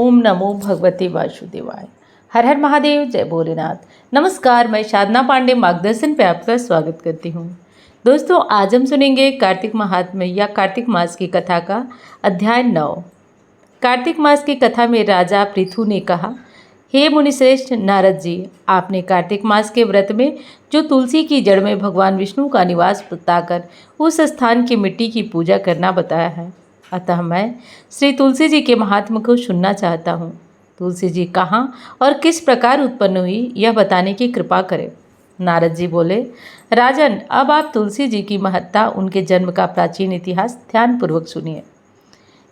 ओम नमो भगवते वासुदेवाय। हर हर महादेव, जय भोलेनाथ। नमस्कार, मैं साधना पांडे मार्गदर्शन पे आपका स्वागत करती हूँ। दोस्तों, आज हम सुनेंगे कार्तिक महात्म्य या कार्तिक मास की कथा का अध्याय 9। कार्तिक मास की कथा में राजा पृथु ने कहा, हे मुनिश्रेष्ठ नारद जी, आपने कार्तिक मास के व्रत में जो तुलसी की जड़ में भगवान विष्णु का निवास बताकर उस स्थान की मिट्टी की पूजा करना बताया है। अतः मैं श्री तुलसी जी के महात्म्य को सुनना चाहता हूँ। तुलसी जी कहाँ और किस प्रकार उत्पन्न हुई, यह बताने की कृपा करें। नारद जी बोले, राजन, अब आप तुलसी जी की महत्ता, उनके जन्म का प्राचीन इतिहास ध्यानपूर्वक सुनिए।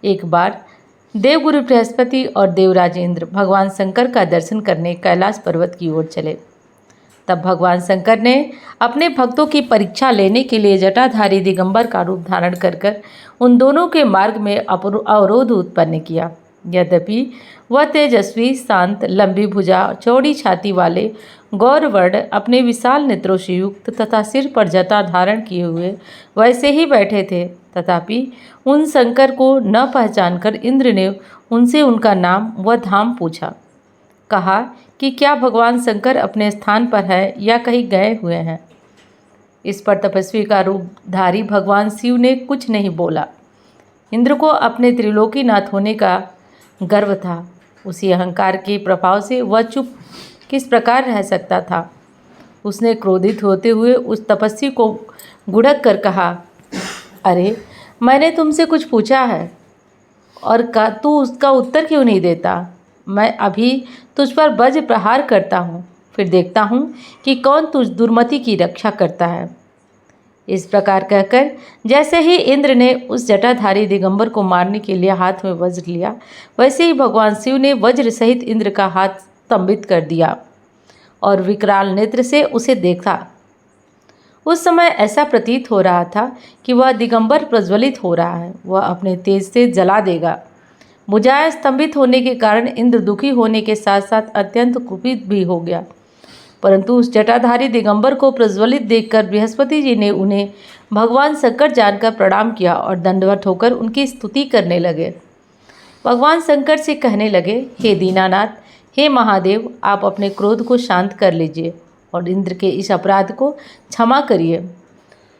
एक बार देवगुरु बृहस्पति और देवराज इंद्र भगवान शंकर का दर्शन करने कैलाश पर्वत की ओर चले। तब भगवान शंकर ने अपने भक्तों की परीक्षा लेने के लिए जटाधारी दिगंबर का रूप धारण कर उन दोनों के मार्ग में अवरोध उत्पन्न किया। यद्यपि वह तेजस्वी, शांत, लंबी भुजा, चौड़ी छाती वाले गौरवर्ण अपने विशाल नेत्रों से युक्त तथा सिर पर जटा धारण किए हुए वैसे ही बैठे थे, तथापि उन शंकर को न पहचानकर इंद्र ने उनसे उनका नाम व धाम पूछा। कहा कि क्या भगवान शंकर अपने स्थान पर है या कहीं गए हुए हैं। इस पर तपस्वी का रूपधारी भगवान शिव ने कुछ नहीं बोला। इंद्र को अपने त्रिलोकीनाथ होने का गर्व था। उसी अहंकार के प्रभाव से वह चुप किस प्रकार रह सकता था। उसने क्रोधित होते हुए उस तपस्वी को गुड़क कर कहा, अरे, मैंने तुमसे कुछ पूछा है और तू उसका उत्तर क्यों नहीं देता। मैं अभी तुझ पर वज्र प्रहार करता हूँ, फिर देखता हूँ कि कौन तुझ दुर्मति की रक्षा करता है। इस प्रकार कहकर जैसे ही इंद्र ने उस जटाधारी दिगंबर को मारने के लिए हाथ में वज्र लिया, वैसे ही भगवान शिव ने वज्र सहित इंद्र का हाथ स्तंभित कर दिया और विकराल नेत्र से उसे देखा। उस समय ऐसा प्रतीत हो रहा था कि वह दिगंबर प्रज्वलित हो रहा है, वह अपने तेज से जला देगा। भुजाएं स्तंभित होने के कारण इंद्र दुखी होने के साथ साथ अत्यंत कुपित भी हो गया। परंतु उस जटाधारी दिगंबर को प्रज्वलित देखकर बृहस्पति जी ने उन्हें भगवान शंकर जानकर प्रणाम किया और दंडवत होकर उनकी स्तुति करने लगे। भगवान शंकर से कहने लगे, हे दीनानाथ, हे महादेव, आप अपने क्रोध को शांत कर लीजिए और इंद्र के इस अपराध को क्षमा करिए।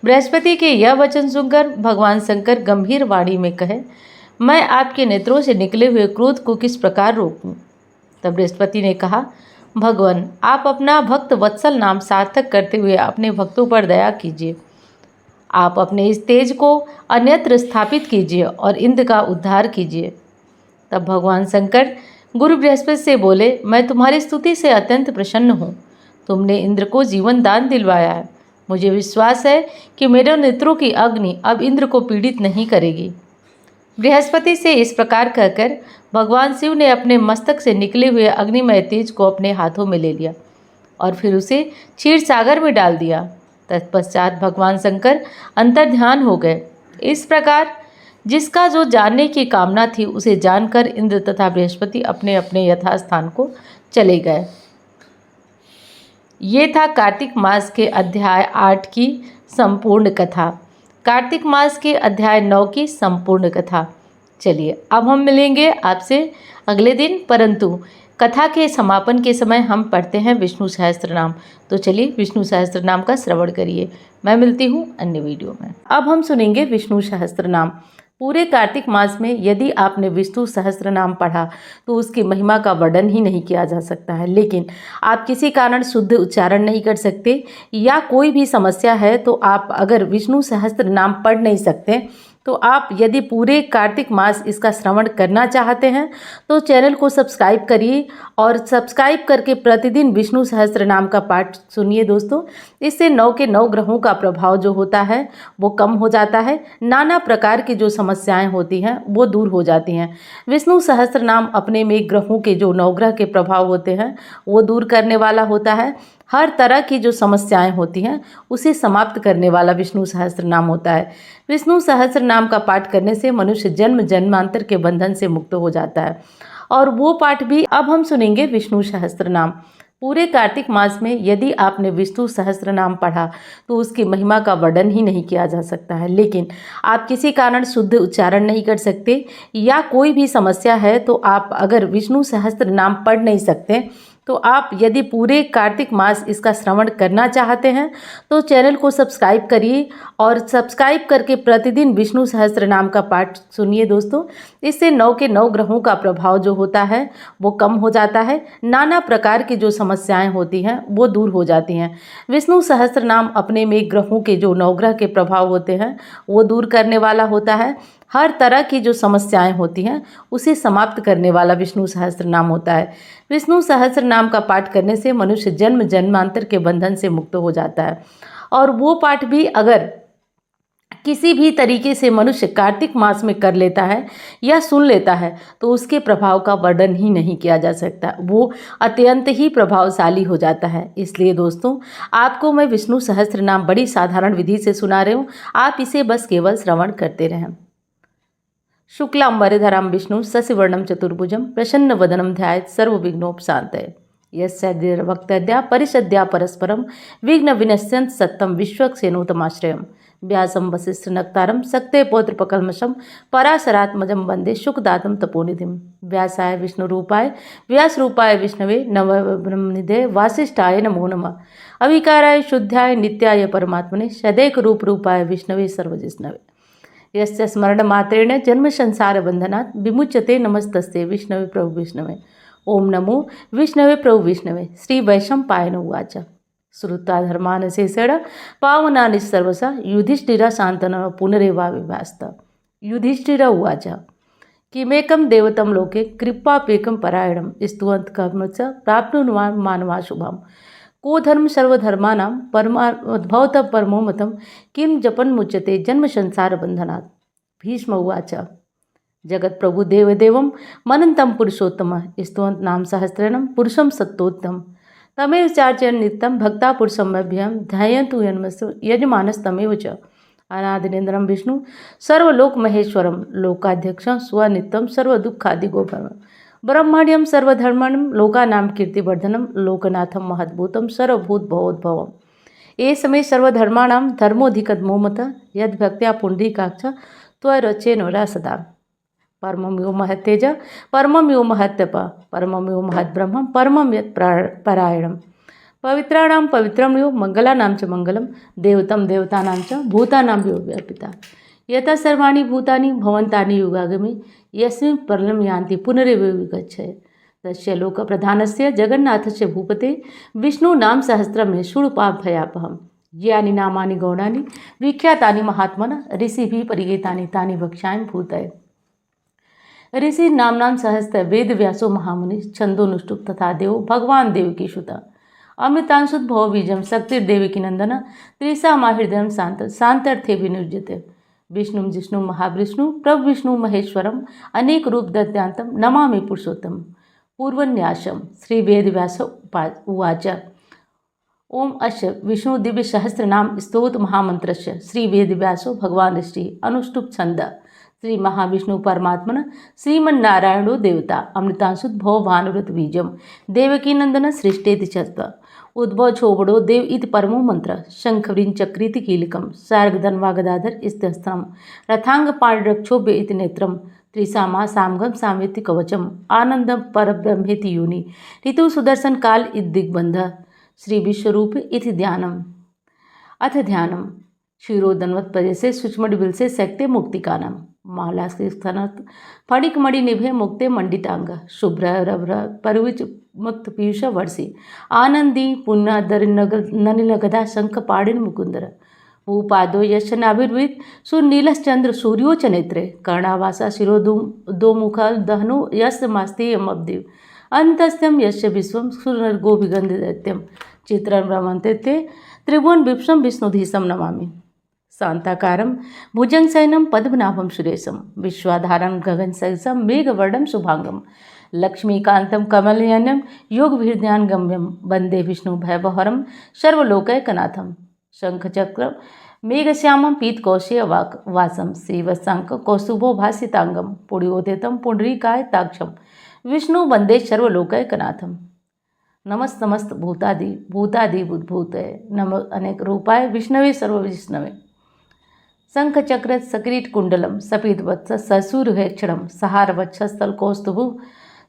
बृहस्पति के यह वचन सुनकर भगवान शंकर गंभीर वाणी में कहे, मैं आपके नेत्रों से निकले हुए क्रोध को किस प्रकार रोकूं। तब बृहस्पति ने कहा, भगवान, आप अपना भक्त वत्सल नाम सार्थक करते हुए अपने भक्तों पर दया कीजिए। आप अपने इस तेज को अन्यत्र स्थापित कीजिए और इंद्र का उद्धार कीजिए। तब भगवान शंकर गुरु बृहस्पति से बोले, मैं तुम्हारी स्तुति से अत्यंत प्रसन्न हूँ। तुमने इंद्र को जीवन दान दिलवाया है। मुझे विश्वास है कि मेरे नेत्रों की अग्नि अब इंद्र को पीड़ित नहीं करेगी। बृहस्पति से इस प्रकार कहकर भगवान शिव ने अपने मस्तक से निकले हुए अग्निमय तेज को अपने हाथों में ले लिया और फिर उसे क्षीर सागर में डाल दिया। तत्पश्चात भगवान शंकर अंतर्ध्यान हो गए। इस प्रकार जिसका जो जानने की कामना थी उसे जानकर इंद्र तथा बृहस्पति अपने अपने यथास्थान को चले गए। ये था कार्तिक मास के अध्याय 8 की संपूर्ण कथा, कार्तिक मास के अध्याय 9 की संपूर्ण कथा। चलिए, अब हम मिलेंगे आपसे अगले दिन, परंतु कथा के समापन के समय हम पढ़ते हैं विष्णु सहस्त्रनाम। तो चलिए विष्णु सहस्त्रनाम का श्रवण करिए। मैं मिलती हूँ अन्य वीडियो में। अब हम सुनेंगे विष्णु सहस्त्रनाम। पूरे कार्तिक मास में यदि आपने विष्णु सहस्त्रनाम पढ़ा तो उसकी महिमा का वर्णन ही नहीं किया जा सकता है। लेकिन आप किसी कारण शुद्ध उच्चारण नहीं कर सकते या कोई भी समस्या है तो आप अगर विष्णु सहस्त्रनाम पढ़ नहीं सकते तो आप यदि पूरे कार्तिक मास इसका श्रवण करना चाहते हैं तो चैनल को सब्सक्राइब करिए और सब्सक्राइब करके प्रतिदिन विष्णु सहस्त्रनाम का पाठ सुनिए दोस्तों। इससे 9 के 9 ग्रहों का प्रभाव जो होता है वो कम हो जाता है। नाना प्रकार की जो समस्याएं होती हैं वो दूर हो जाती हैं। विष्णु सहस्त्रनाम अपने में ग्रहों के जो 9 ग्रह के प्रभाव होते हैं वो दूर करने वाला होता है। हर तरह की जो समस्याएं होती हैं उसे समाप्त करने वाला विष्णु सहस्त्रनाम होता है। विष्णु सहस्त्रनाम का पाठ करने से मनुष्य जन्म जन्मांतर के बंधन से मुक्त हो जाता है। और वो पाठ भी अब हम सुनेंगे विष्णु सहस्त्रनाम। पूरे कार्तिक मास में यदि आपने विष्णु सहस्त्र नाम पढ़ा तो उसकी महिमा का वर्णन ही नहीं किया जा सकता है। लेकिन आप किसी कारण शुद्ध उच्चारण नहीं कर सकते या कोई भी समस्या है तो आप अगर विष्णु सहस्त्र नाम पढ़ नहीं सकते तो आप यदि पूरे कार्तिक मास इसका श्रवण करना चाहते हैं तो चैनल को सब्सक्राइब करिए और सब्सक्राइब करके प्रतिदिन विष्णु सहस्त्र नाम का पाठ सुनिए दोस्तों। इससे 9 के 9 ग्रहों का प्रभाव जो होता है वो कम हो जाता है, नाना प्रकार की जो समस्याएं होती हैं वो दूर हो जाती हैं। विष्णु सहस्त्र नाम अपने में ग्रहों के जो 9 ग्रह के प्रभाव होते हैं वो दूर करने वाला होता है। हर तरह की जो समस्याएं होती हैं उसे समाप्त करने वाला विष्णु सहस्त्र नाम होता है। विष्णु सहस्त्र नाम का पाठ करने से मनुष्य जन्म जन्मांतर के बंधन से मुक्त हो जाता है। और वो पाठ भी अगर किसी भी तरीके से मनुष्य कार्तिक मास में कर लेता है या सुन लेता है तो उसके प्रभाव का वर्णन ही नहीं किया जा सकता, वो अत्यंत ही प्रभावशाली हो जाता है। इसलिए दोस्तों आपको मैं विष्णु सहस्त्र नाम बड़ी साधारण विधि से सुना रही हूँ, आप इसे बस केवल श्रवण करते रहें। शुक्लांबरधरं विष्णु शशिवर्णं चतुर्भुजं प्रसन्नवदनं ध्यायेत् सर्वविघ्नोपशान्तये। यस्य वक्तद्या परिषद्या परस्परं विघ्न विनश्यन्ति सत्तं विश्वक्सेनोतमाश्रयम्। व्यासं वसिष्ठनक्तारं सक्ते पौत्रपकल्मषं पराशरात्मजं वन्दे शुकदातं तपोनिधिं। व्यासाय विष्णुरूपाय व्यासरूपाय विष्णवे नमः ब्रह्मनिधे वासिष्ठाय नमो नमः। अविकाराय शुद्धाय नित्याय परमात्मने सदैकरूपरूपाय विष्णवे सर्वजिष्णवे। यस्य स्मरणमात्रेण जन्म संसार बंधनात् विमुच्यते। नमस्तस्ते विष्णवे प्रभु विष्णवे। ओम नमो विष्णवे प्रभु विष्णवे। श्री वैशंपायन उवाच श्रुत्वा धर्मानशेषेण पावनानि सर्वसा युधिष्ठिरः शान्तनः पुनरेवाविभास्त। युधिष्ठिर उवाच किमेकं देवतं लोके कृपापेकं परायणं स्तुवन्त कर्म च प्राप्नुवान् मानवा शुभम्। को धर्म सर्वधर्माणां भवतः परमो मतं किं जपन्मुच्यते जन्म संसार बंधनात्। भीष्म उवाच जगत प्रभु देवदेवं मनन्तं पुरुषोत्तम स्तुवन्त नाम सहस्रेण पुरुषं सत्तोत्तम। तमेव चार्चयन् नित्यं भक्ता पुरुषमभ्यं ध्यायन्तु यजमानस्तमेव च। अनादिनेन्द्रं विष्णु सर्वलोक महेश्वरं लोकाध्यक्षं स्वनित्यं सर्वदुःखादिगोपरं ब्रह्मण्यं सर्वधर्मणं लोकानां कीर्तिवर्धनं लोकनाथं महद्भूतं सर्वभूत भवोद्भवम्। ये समय सर्वधर्माणां धर्मोऽधिकतमो मतः यद्भक्त्या पुण्डरीकाक्ष त्वरचेनोरा सदा। परमं यो महत्तेज परमं यो महत्तप परमं यो महद्ब्रह्म परमं यत् परायणम्। पवित्राणां पवित्रं यो मंगलानां च मंगलं देवतं देवतानां च भूतानां यो व्यापिता। यथा सर्वाणि भूतानि भवन्तानि युगागमे यस्मिन् प्रलयं यान्ति पुनरेव विगच्छति। तस्य लोकप्रधानस्य जगन्नाथस्य भूपते विष्णु नाम सहस्रमे शूळपाभयापहम्। यानि नामानि गौणानि विख्यातानि महात्मना ऋषिभिः परिगीतानि तानि वक्ष्यामि भूतये। ऋषि नाम्नां सहस्र वेद व्यासो महामुनि छन्दोनुष्टुप तथा देवो भगवान देवकी सुता। अमृतांशुत भव बीजम शक्तिर्देवकी नंदन त्रिसा हृदय शांत शांतर्थे विनिर्जते। विष्णु जिष्णु महाविष्णु प्रभु विष्णु महेश्वरम अनेक रूप दत्यांतम नमामि पुरुषोत्तम। पूर्वन्यासम श्री वेद व्यास उवाच ओम अस्य विष्णु दिव्य सहस्र नाम स्तोत्र महामंत्रस्य श्री वेद व्यासो भगवान श्री अनुष्टुप छंद श्री महाविष्णु परमात्मन श्रीमन्नारायणो देवता अमृतांशुत भव भानुरत बीजम देवकी नंदन सृष्टेति चत्व उद्भव छोबड़ो देव इति परमो मंत्र शंखवृन चक्रीति कीलकम सार्गधन्वा गदाधर स्त्रम रथांग पाणिरक्षोभ्य इति नेत्रम त्रिसामा सामगम सामेति कवचम आनंदम परब्रह्मेति योनि ऋतु सुदर्शन काल इति दिग्बंध श्री विश्वरूप इति ध्यानम। अथ ध्यानम क्षीरोदन्वत पदे से सूक्ष्मडिबिल से सक्ते मुक्तिकानम माला स्तनत फणिकमणि निभे मुक्ते मंडितांग शुभ्र रभ्र परविच मुक्त पीयूष वर्षि आनंदी पुण्यधर ननिलगधा शंख पाणिन मुकुंदर भूपादो यश नाभिर्विद सुनीलश्चंद्र सूर्यो च नेत्रे कर्णावासा शिरो दो मुख दहनो यश मास्तेयमब्दिव अंतस्त्यम यश विश्वम सुनर्गो विगंध दैत्यम चित्रं रमन्ते ते त्रिभुवन विप्सम विष्णुधीशम नमामि। शांताकारं भुजंगशयनं पद्मनाभं सुरेशं विश्वाधारं गगनसदृशं मेघवर्णं शुभांगं लक्ष्मीकान्तं कमलनयनं योगविहृद्यानगम्यं वन्दे विष्णुभयबहरं सर्वलोकैकनाथं। शंखचक्रं मेघश्यामं पीतकौशेयवासं श्रीवत्सांक कौस्तुभो भासितांगं पुण्योदितं पुण्डरीकायताक्षं विष्णु वन्दे सर्वलोकैकनाथं। नमस्त नमस्त भूतादि भूतादि बुद्भूत नम अनेक रूपाय विष्णवे सर्व विष्णवे शंख चक्र सकिरीट कुंडलम सपीतवत्स ससूर्यक्षणम सहार वक्षस्थल कौस्तुभु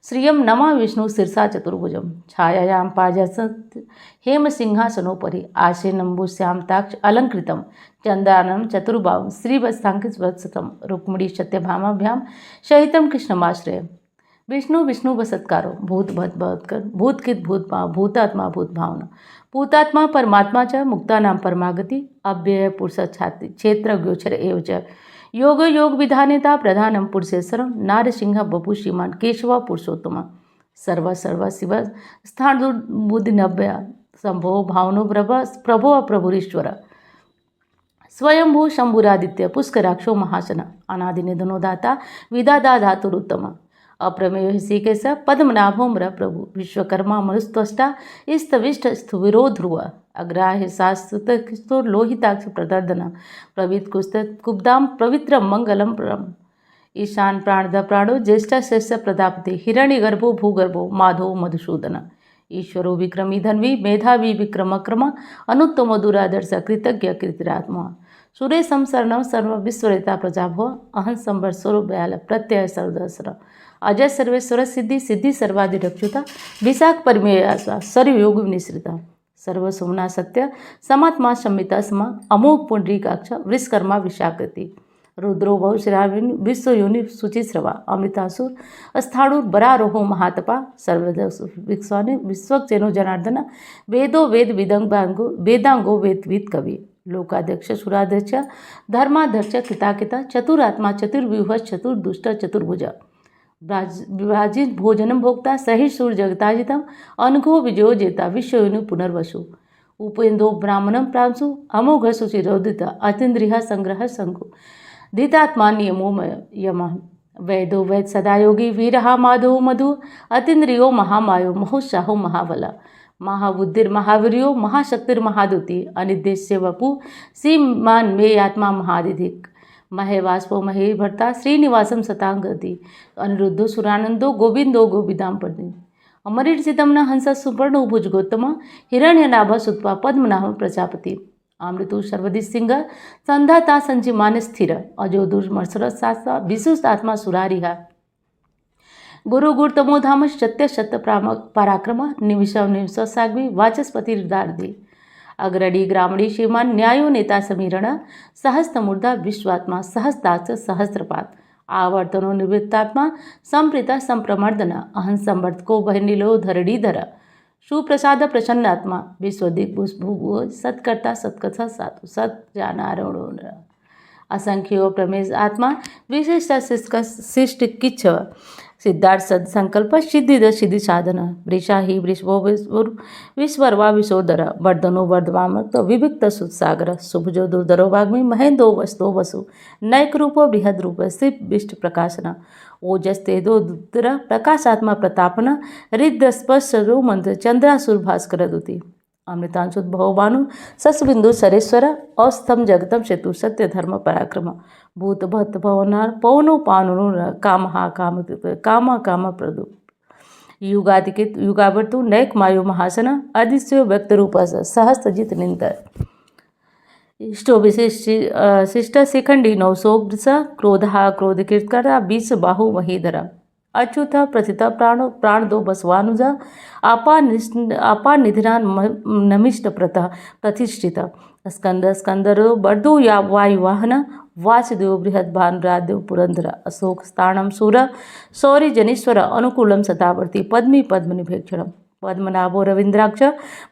श्रियं नमा विष्णु शीर्षा चतुर्भुजम छायायां पाजसत हेम सिंहासनोपरि आसेनम्बुश्यामताक्ष अलंकृतम चंद्रानम चतुर्बाहु श्रीवत्सांकितवत्सतम रुक्मिणी सत्यभामाभ्याम सहितम कृष्णमाश्रय विष्णु विष्णु बसत्कारो भूत भत भवत्कर भूतकित भूत भाव भूतात्मा भूत भावना भूतात्मा परमात्मा च मुक्तानां परमागति अव्यय पुरुष छाति क्षेत्र गोचर एव च योग योग विधानेता प्रधानम पुरुषेश्वरम नारसिंह बपु श्रीमान केशव पुरुषोत्तम सर्व सर्व शिव स्थान बुद्धि नव्य संभो भावनो प्रभो प्रभुरीश्वर स्वयंभू शंभुरादित्य पुष्कराक्षो महासन अनादि निधनो दाता विदादा धातुरुत्तम अप्रमेय ऋषिकेश पद्मनाभोम्र प्रभु विश्वकर्मा मनुस्त्वष्टा स्तविष्ट स्थुविरो ध्रुव अग्राह्य शास्त्र लोहिताक्ष प्रदर्दन प्रवीत कुस्तक कुब्दाम पवित्र मंगलम परम ईशान प्राणद प्राणो ज्येष्ठ श्रेष्ठ प्रदापते हिरण्यगर्भो भूगर्भो माधो मधुसूदन ईश्वरो विक्रमी धन्वी मेधावी विक्रमक्रम अनुत्तम दुरादर्श कृतज्ञ कृतिरात्मा सुरेशम शरणम सर्व विश्वरेता प्रजाभो अहं संबर स्वरूप दयाल प्रत्यय सर्वदसर अजय सर्वेश्वर सिद्धि सिद्धि सर्वादि रक्षुता विशाख परिमेयास्वा सर्वयोग निश्रिता सर्व सोमना सत्य समात्मा संहिता समा अमोघ पुंडरीकाक्ष वृषकर्मा विशाकृति रुद्रो बहु श्राविन विश्वयोनि शुचिश्रवा अमृतासुर स्थाणुर बरारोहो महातपा सर्वदस विक्स्वानि विश्वक्सेनो जनार्दन वेदो वेद विदंगांगो वेदांगो वेदविद कवि लोकाध्यक्ष सुराध्यक्ष धर्माध्यक्ष कृताकिता चतुरात्मा चतुर्व्यूह चतुर्दुष्ट चतुर्भुज विभाजित भोजनम भोक्ता सहिष्णुर जगताजितम अनघो विजयो जेता विश्वयुनु पुनर्वसु उपेन्द्रो ब्राह्मणम प्रांशु अमोघ सुचिरोदित अतीन्द्रिय संग्रह संगु धीतात्मा नियमोमय यम वैदो वैद सदायोगी वीरहा माधो मधु अतीन्द्रियो महामायो महोत्साहो महाबला महाबुद्धिर्महावीर्यो महाशक्तिर्महादुति अनिर्देश्य वपु सीमान मे आत्मा महादिधिक महे वाष्पो महे भर्ता श्रीनिवासम सतांगति अनिरुद्धो सुरानंदो गोविंदो गोविदाम पढ़ी अमरीर्जितम न हंस सुपर्ण भुज गौतम हिरण्यनाभ सुत्वा पद्मनाभ प्रजापति अमृतु सर्वदिश सिंह संधाता संचिमान स्थिर अजो दुर्मर्सर सासा विशुष्ट आत्मा सुरारिहा गुरु गुरुतमो धाम सत्य सत्य पराक्रम निमिषम निमिष साग्वी वाचस्पति दार्दी अग्रणी ग्रामणी श्रीमान न्यायो नेता समीरण सहस्त्रमूर्धा विश्वात्मा सहस्ताक्ष सहस्रपात आवर्तनो निवृत्तात्मा संप्रीता संप्रमर्दन अहं संवर्तको बहनीलो धरणीधर सुप्रसाद प्रसन्नात्मा विश्वदिग्भुभु सत्कर्ता सत्कथा साधु सत जानारोण असंख्यो प्रमेश आत्मा विशिष्ट शिष्ट किच्छ सिद्धार्थ सत्संकल्प सिद्धिद सिद्धि साधन वृषा ही वृषभो विश्वर्वा विशोदर वर्धनो वर्धवामक्त विविक्त सुसागर शुभजो दुर्धरो वाग्मी महेंदो वस्तो वसु नैक रूपो बृहद रूप शिव विष्ट प्रकाशन ओजस तेजो दुद्र प्रकाशात्मा प्रतापन रिद्र स्पर्शो मंत्र चंद्रासुर भास्कर दुति अमृतांशुद भवभानु ससबिंदु सरेश्वर औस्थम जगतम सेतु सत्य धर्म पराक्रम भूत भत भवनार पवनो पावनो कामहा काम कामा काम प्रदु युगादिकित युगावर्तु नैक मायो महासन अधिस्यो व्यक्त रूप सहस्त्रजित निंतर इष्टो विशिष्ट शिष्ट शिखंडी नौसोग्रस क्रोधा क्रोध कीर्तकरा बीस बाहु महीधरा अच्युत प्रथित प्राण प्राण दो बसवानुजा आपा निधिरान नमिष्ट प्रतः प्रतिष्ठित स्कंद स्कंदरो बर्दो या वायुवाहन वासुदेव बृहद भानुरादेव पुरंदर अशोक स्थाणम सूर सौरी जनीश्वर अनुकूलम सतावर्ती पद्मी पद्मनिभेक्षण पद्मनाभो रवींद्राक्ष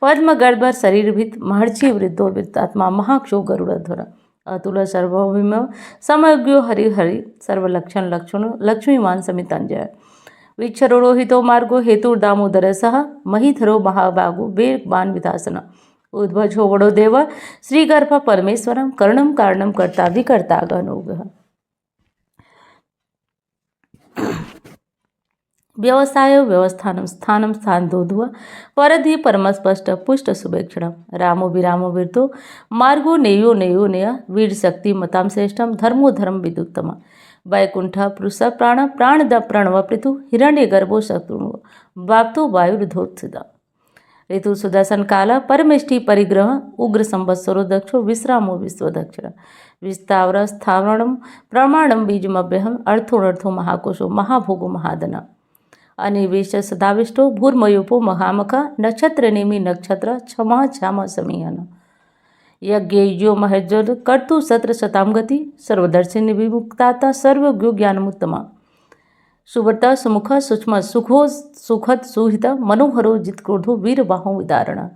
पद्म गर्भ शरीरभित महर्षि वृद्धो वृत्तात्मा महाक्षो गरुड़ध्वर अतुल सर्वभौम समज्ञो हरिहरि सर्वलक्षण लक्षण लक्ष्मीमान समितांजय विक्षरोहितो मार्गो हेतुर्दामोदर सह महीधरो महाभागो वेग बाण विधासन उद्भजो वडो देव श्रीगर्भ परमेश्वरम कर्णम कारणम कर्ता विकर्ता गणोग व्यवसाय व्यवस्थानम स्थानम स्थानदोधुव परधि परमस्पष्ट पुष्ट शुभेक्षण रामो विरामो वीरतो मार्गो नेयो नेयो नेय वीर शक्ति मताम श्रेष्ठम धर्मो धर्म विदुत्तम वैकुंठ पुरुष प्राण द प्रणव पृथु हिरण्य गर्भो शत्रु वाप्तो वायुर्धोत्सिदा ऋतु सुदर्शन काल परमेष्टि परिग्रह उग्र संवत्सरो दक्षो विश्रामो विश्व दक्षिण विस्तावर स्थावरणम प्रमाणम बीजमभ्यहम अर्थो महाकोशो महाभोगो महादन अनिवेश सदाविष्टो भूर्मयोपो महामख नक्षत्र नेमि नक्षत्र क्षमा क्षाम समीहन यज्ञो महेज्वर कर्तु सत्र शतामगति सर्वदर्शिनी विमुक्ताता सर्वज्ञो ज्ञानमुत्तमा सुव्रता सुमुख सूक्ष्म सुखो सुखद सुहित मनोहरो जितक्रोधो वीरबाहो विदारण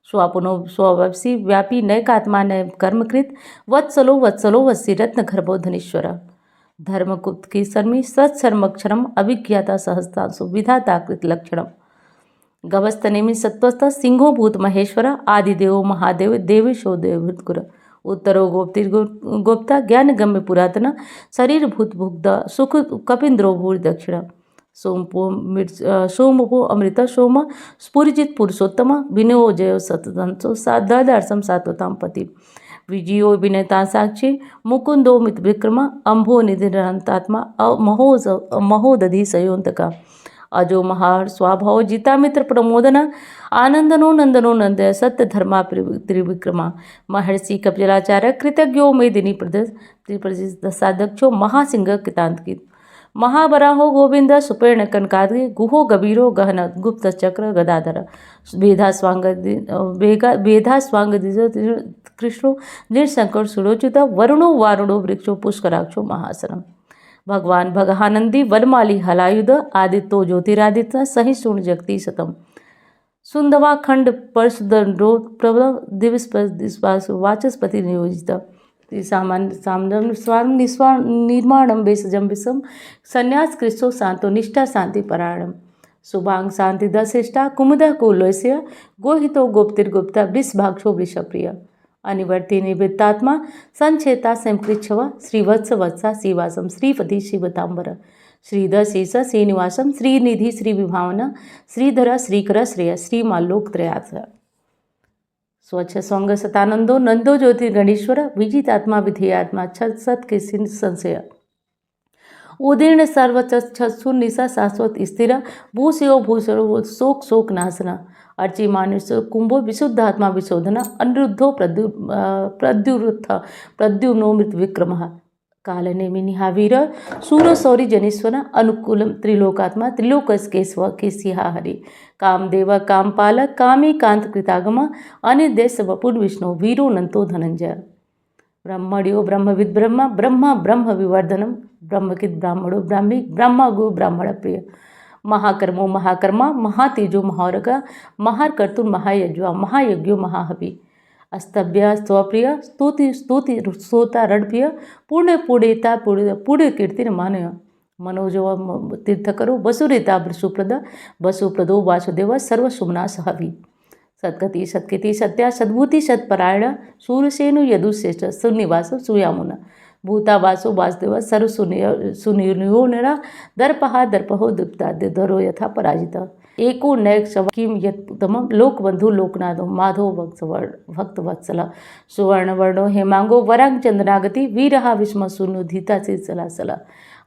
स्वापुनो स्ववसी व्यापी नैकात्मा नय कर्मकृत वत्सलो वत्सलो वत्सी रत्न गर्भो धनीश्वर धर्मकुप्त की शर्मी सत्सर्मक्षरम अभिज्ञाता सहस्तांशु विधाताकृत लक्षणम गवस्तनेमि सत्वस्थ सिंहो भूत महेश्वर आदिदेवो महादेव देवेशो देवभूतकुर उत्तरो गोप्ता ज्ञान गम्य पुरातन शरीर भूत भुग्ध सुख कपिंद्रो भूर दक्षिण सोमपो अमृत सोम स्फुरिजित पुरुषोत्तम विनयो जयो सतदंसो साधर्षम सात्वताम पति विजयो विनयता साक्षी मुकुंदो मित विक्रम अंभो निधिरंतात्मा महोदधि सयोन्तका अजो महार स्वभाव जिता मित्र प्रमोदन आनंदनो नंदनो नंदय सत्य धर्मा त्रिविक्रमा महर्षि कपिलाचार्य कृतज्ञो मेदिनी प्रदेश साधक्षो महासिंह कितांतकित महाबराहो गोविंद सुपर्ण कनकादि गुहो गभीरो गहन गुप्त चक्र गदाधर वेधा स्वांग कृष्णो निर्शंकर सुरोचित वरुणो वारुणो वृक्षो पुष्कराक्षो महासनम भगवान भगहानंदी वनमाली हलायुध आदित्यो ज्योतिरादित्य सहिष्णु जगती शतम सुंदवा खंड परशुदंडो प्रबल दिवस वाचस्पति नियोजित सामान्य निर्माणम वेशजम विषम संन्यास कृष्णो शांतो निष्ठा शांति परायणम शुभांग शांति दशिष्टा कुमुद कुलोस्य गोहितो गोप्तिर्गुप्ता वृषभाक्षो वृषप्रिय अनिवर्ति निवृत्तात्मा संचेता संपृच्छव श्रीवत्स वत्सा श्रीवासम श्रीपति शिवतांबर श्रीधर शेष श्रीनिवासम श्रीनिधि श्री विभावना श्रीधर श्रीकर श्रेय श्रीमालोकत्रयास स्वच्छ स्वंग सतानंदो नंदो ज्योति गणेश्वर विजितात्मा विधेयात्मा छत सत के संशय उदीर्ण सर्वचक्षु निशा शाश्वत स्थिर भूषयो भूषणो शोक शोक नाशना अर्ची मानुष कुंभो विशुद्धात्मा विशोधन अनिरुद्धो प्रद्युम्नोमृत विक्रम कालनेमि निहावीर शूर सौरी जनीश्वर अनुकूलम त्रिलोकात्मा त्रिलोकस्केश्व केशिहा हरि कामदेव कामपालक कामी कांत कृतागम अनिर्देश वपुर विष्णु वीरो नंतो धनंजय ब्रह्मण्यो ब्रह्मविद ब्रह्म ब्रह्म ब्रह्म विवर्धनम ब्रह्मकित ब्राह्मणो ब्राह्मी ब्रह्म गो ब्राह्मण प्रिय महाकर्मो महाकर्मा महातेजो महारगा महाकर्तुर महायज्वा महायज्ञो महाहवि अस्तभ्य स्वप्रिय स्तुति स्तुति सोता रणप्रिय पुण्य पुण्यता पुण्य कीर्ति मानय मनोजो तीर्थकरो वसुरेता सुप्रद वसुप्रदो वासुदेव सर्वशुभनाश हवि सत्कति सत्कृति सत्या सद्भूति सत्परायण सूरसेनु यदुश्रेष्ठ सुनिवास सुयामुन भूतावासो वासुदेव सर्व सुनियो नरा दर्पहा दर्पहो दुप्ता धरो यथा पराजित एको नैक किम यत्तम लोकबंधु लोकनाथो माधो भक्त वत्सल सुवर्णवर्णो हेमांगो वरांग चंद्रनागति वीरहा विस्म सुनुधिता से सलासला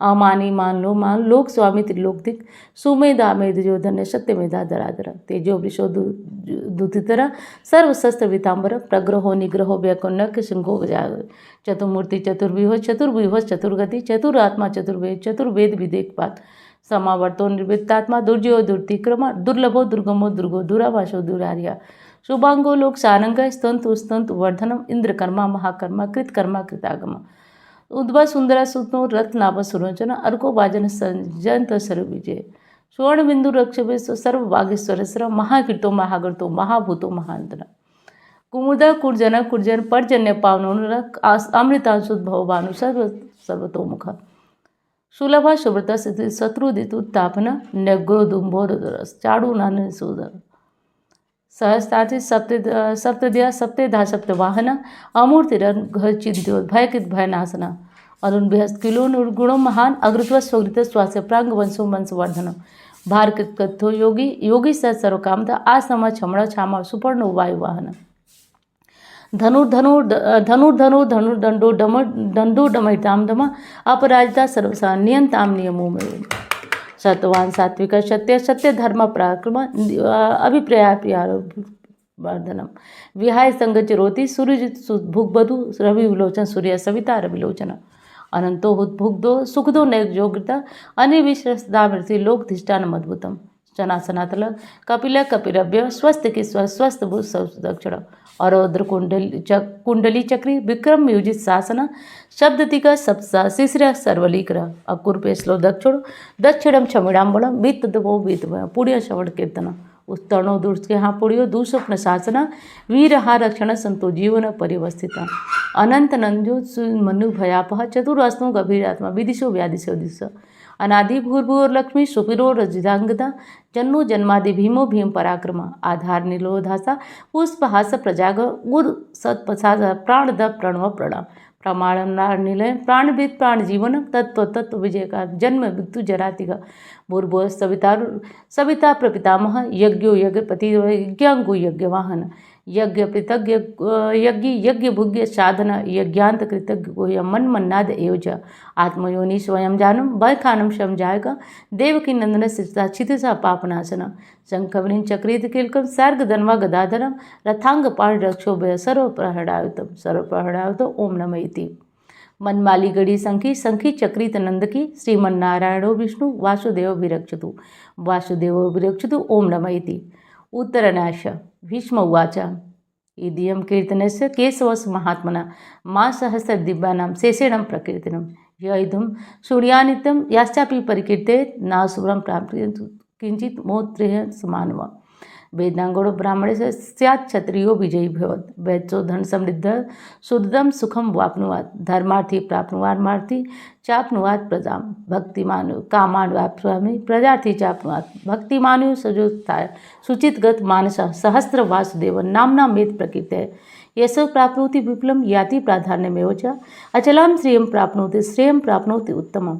अमानी मान लोक स्वामी त्रिलोकदिक सुमेधा मेधजो धन्य सत्य मेधा धराधर तेजो वृषो दुतितर सर्वशस्त्र वितांबर प्रग्रहो निग्रहो व्यकुन्नक सिंहो चतुर्मूर्ति चतुर्व्यूह चतुर्गति चतुरात्मा चतुर्वेद विदेकपात समावर्तो निर्वृत्तात्मा दुर्जयो दुर्तिक्रम दुर्लभो दुर्गमो दुर्गो दुराभाषो दुरार्या शुभांगो लोक सारंग स्तंतु वर्धनम इंद्रकर्मा महाकर्मा कृतकर्मा कृतागम उद्भव सुंदरा सुतो रत्नाभ सुरोचन अर्को वाजन संजंत सर्व विजय स्वर्ण बिंदु रक्षवेश सर्व वागेश्वर महाकीर्तो महागर्तो महाभूतो महांतना कुमुदा कुर्जन पर्जन्य पावनो अमृतांशुद्भव भानु सर्वतोमुख सुलभा शुभ्रता शत्रुदितुत्तापन न्यग्रोदुम्भोरस चाड़ू नान सूदर सहस्ताति सप्तद्या सप्तेधा सप्तवाहन अमूर्तिरन चिंत्यो भयकित भयनाशना अरुण बृहस् किलो निर्गुणो महान अग्रत्व स्वगृत स्वास्य प्रांग वंशो वंशवर्धन भारकृत कथो योगी सर्वकामता आसम क्षमण क्षाम सुपर्ण वायुवाहन धनुर्दंडो डमहिताम दम अपराजिता सर्वसा नियंताम नियमो में सत्वान सात्विक सत्य सत्य धर्म पराक्रम अभिप्राय वर्धनम विहाय संग चिरोति सूर्य भुगबधु रवि विलोचन सूर्य सविता रविलोचन अनंतो भुग्धो सुखदो नयोग्यता अनिविश्रदामृति लोकधिष्ठान अद्भुतम चनासनातल कपिल कपिरव्य स्वस्थ की स्वस्थ भूत दक्षिण अरोद्र कुंडली चक्री विक्रम युजित शासन शब्दतिका सप्सा शिशिर सर्वलीकर अकुर्पे श्लो दक्षिणम क्षमिड़ाम्बलम बीतदवो बीतव पुण्य श्रवण कीर्तन उत्तर्णो दुर्गे हाँ पुण्यो दुस्वप्न शासन वीरहा रक्षण संतो जीवन परिवस्थित अनंत नंजो मनु भयापह चतुरास्तों गभीरात्मा विदिशो व्यादिशो दिश अनादि भूर्भुवर लक्ष्मी सुपिरो रजिदांगदा जन्नो जन्मादि भीमो भीम पराक्रम आधार निलोधासा पुष्पहास प्रजाग उर सत्पसाद प्राणद प्रणव प्रणव प्रमाण निलय प्राणविद प्राण जीवन तत्व तत्व विजय का जन्म मृत्यु जरातिग भूर्भुव सविता प्रपितामह यज्ञो यज्ञपति यज्ञांगो यज्ञवाहन यज्ञ पृतज्ञ यज्ञ यज्ञ भुग्य साधन यज्ञांत कृतज्ञ मन मन्नाद एवज आत्मयोनि स्वयं जानम बखानम शम जायगा देवकी नंदन सिता क्षितिसा पापनाशन शंखवनी चक्रित किलकम सर्ग धन्वा गदाधरम रथांग पाण रक्षोभय सर्वप्रहणायुत ओम नमः इति मनमाली गढ़ी संखी संखी चक्रित नंदकी श्रीमन्नारायणो विष्णु वासुदेव विरक्षतु ओम नमः इति उत्तरनाश भीष्म उवाच इदियं कीर्तनस्य केशवस महात्मना मा सहस्र दिव्यानां शेषेणं प्रकीर्तनं य इदं शृणुयानित्यं याश्चापि परिकीर्ते नासुरं प्राप्नुयात् किंचित मोत्रेह समानवा वेदांगोड़ो ब्राह्मणे से स्यात् क्षत्रियो विजयी भवत् वैचो धन समृद्ध शुद्धम सुखम वाप्नुवात् धर्मार्थी प्राप्नुवार्मार्थी चाप्नुवात् प्रजा भक्तिमान कामान वाप्स्वामी प्रजार्थी चाप्नुवात् भक्तिमानु सजोत्थाय शुचितगत मानस सहस्र वासुदेव नामना मेद प्रकीर्ते यशो प्राप्नोति विपुलं याति प्राधान्यमेव च अचलां श्रियं प्राप्नोति उत्तमम्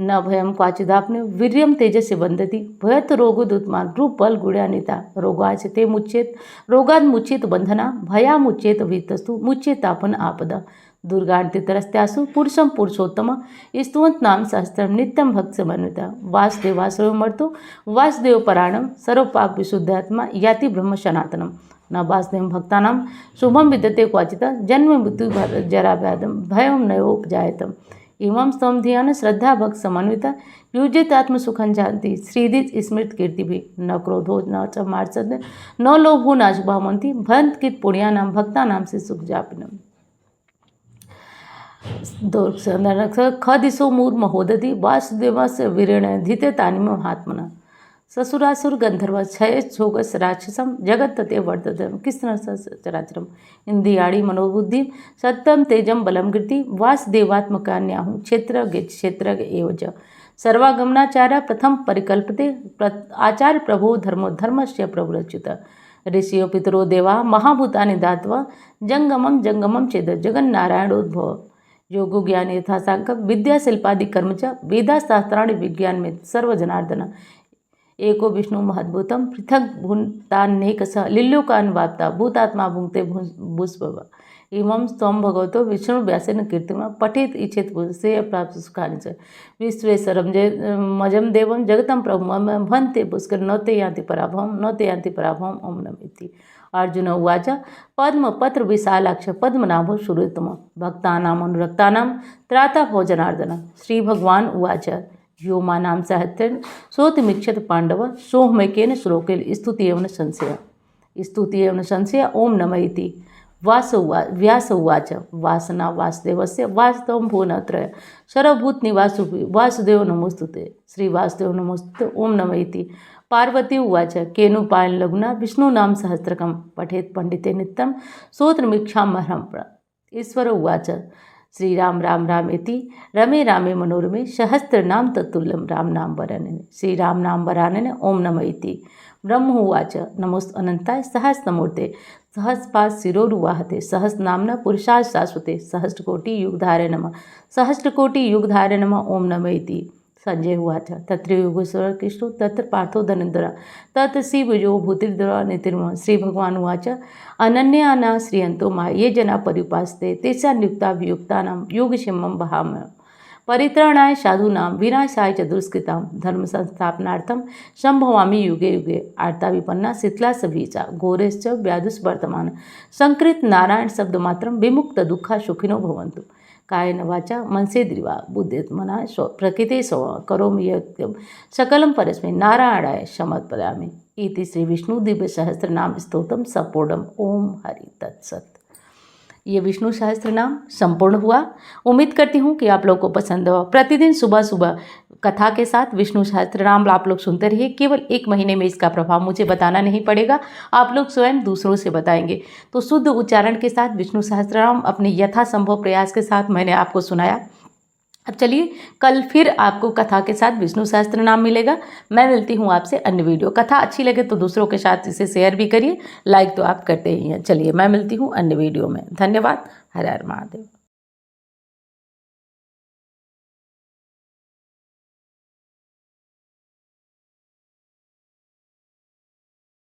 न भयं क्वाचिदाप्ने वीर्यं तेजस्य वन्दति भयत रोगोदुत्मान रूपबल गुण्यानिता रोगाचते मुच्येत रोगाद मुच्येत बंधना भयामुच्येत वीतस्तु मुच्येतापन आपदा दुर्गान्तितरस्त्यासु पुरुषं पुरुषोत्तम स्तुवंत नाम सहस्त्रम नित्यं भक्त समन्विता वासुदेवासुरमर्तो वासुदेव पराणम सर्वपाप विशुद्धात्मा याति ब्रह्म सनातनम न वासुदेव भक्तानां शुभम विद्यते क्वाचिता जन्म मृत्यु जरा व्याधम भयं नयोपजायतम इमं स्तम ध्यान श्रद्धा भक्त समन्विता युजित आत्मसुखं जानती श्रीदित स्मृत कीर्ति भी न क्रोधो न च मार्सद न लोभो न शुभामंती भंत कित पुण्यानाम भक्तानाम से सुख जापिनम खदिशो मूर महोदधि वासुदेवस्य वीरेण धिते तानिम महात्मना ससुरासुर गंधर्व क्षय छोगस राक्षसम जगत तते वर्धतम कृष्ण चराचरम इंद्रियाणी मनोबुद्धि सत्यम तेजम बलम कीर्ति वासुदेवात्मकान्याहु क्षेत्र एवज सर्वागमनाचार्य प्रथम परिकल्पते आचार्य प्रभो धर्मस्य प्रभुरच्युत ऋषियो पितरो देवा महाभूतानि दात्वा जंगमम चेद जगन्नारायणोद्भव योगो ज्ञान यथासांक विद्या शिल्पादि कर्म च वेदाशास्त्राणि विज्ञान में सर्वजनार्दन एको विष्णु महद्भुतम पृथक भूतान्नेक स लिल्लुकान्वाप्ता भूतात्मा भुंक्ते भूस्भव इमं स्तम भगवतो विष्णु व्यासेन कीर्तिमा पठित इच्छेत श्रेय प्राप्त सुखानि च विश्वेश्वरम मजम देवम जगतम प्रभुम भन्ते पुष्कर न ते यान्ति पराभवम ओम नमः इति अर्जुन उवाच पद्मपत्र विशालाक्ष पद्मनाभो सुरोत्तम भक्तानाम अनुरक्तानां त्राता भोजनार्दन श्री भगवान उवाच यो मानां साहित्यं सोतिमिच्छत पांडव सोहमैकेन श्लोकेन स्तुति एवं संशय ओम नमः इति व्यास उवाच वासना वासुदेवस्य वास्तवं भुवनत्रय सर्वभूत निवासु वासुदेव नमोस्तुते श्री वासुदेव नमोस्तुते ओम नमः इति पार्वती उवाच केनुपायन लघुना विष्णु नाम सहस्रकं पठेत पंडिते नित्यं सोत्रमीक्षामहं ईश्वर उवाच श्रीराम राम रामेति रमे रामे मनोरमे सहस्रनाम तत्तुल्यं राम नाम वरानने श्रीराम नाम वरानने ओम नमः इति ब्रह्म उवाच नमोस्त अनंताय सहस्रमूर्ते सहस्रपाद शिरोरुवाहते सहस्रनाम्ना पुरुषाय शाश्वते सहस्रकोटि युगधारे नमः ओम नमः इति संजय उवाच तत्र योगेश्वर कृष्ण तत्र पार्थो धनेन्द्र तत्र शिवयो भूतिर्धरा नितिर्म श्री भगवान उवाच अनन्याना श्रियंतो मा ये जना पर्युपासते तेषां युक्ताभियुक्तानां योगक्षेमं परित्राणाय साधूनां विनाशाय च दुष्कृतां धर्म संस्थापनार्थं संभवामि युगे युगे। आर्ता विपन्ना शीतला सभीचा घोरेश्च व्याधुष वर्तमान संकृत नारायण शब्द मात्रम विमुक्त दुःखा सुखिनो भवन्तु। कायेन वाचा मनसेन्द्रिया बुद्धिर्मना प्रकृते स्वभाव करोमि यत्किं सकलं परस्मै नारायणाय समर्पयामि। इति श्री विष्णु दिव्य सहस्त्र नाम स्तोत्रम संपूर्णम। ओम हरि तत्सत। ये विष्णु सहस्त्र नाम संपूर्ण हुआ। उम्मीद करती हूँ कि आप लोगों को पसंद हो। प्रतिदिन सुबह सुबह कथा के साथ विष्णु सहस्त्र नाम आप लोग सुनते रहिए। केवल 1 महीने में इसका प्रभाव मुझे बताना नहीं पड़ेगा, आप लोग स्वयं दूसरों से बताएंगे। तो शुद्ध उच्चारण के साथ विष्णु सहस्त्र नाम अपने यथासंभव प्रयास के साथ मैंने आपको सुनाया। अब चलिए कल फिर आपको कथा के साथ विष्णु सहस्त्र नाम मिलेगा। मैं मिलती हूँ आपसे अन्य वीडियो। कथा अच्छी लगे तो दूसरों के साथ इसे शेयर भी करिए, लाइक तो आप करते ही हैं। चलिए मैं मिलती हूँ अन्य वीडियो में। धन्यवाद। हर हर महादेव।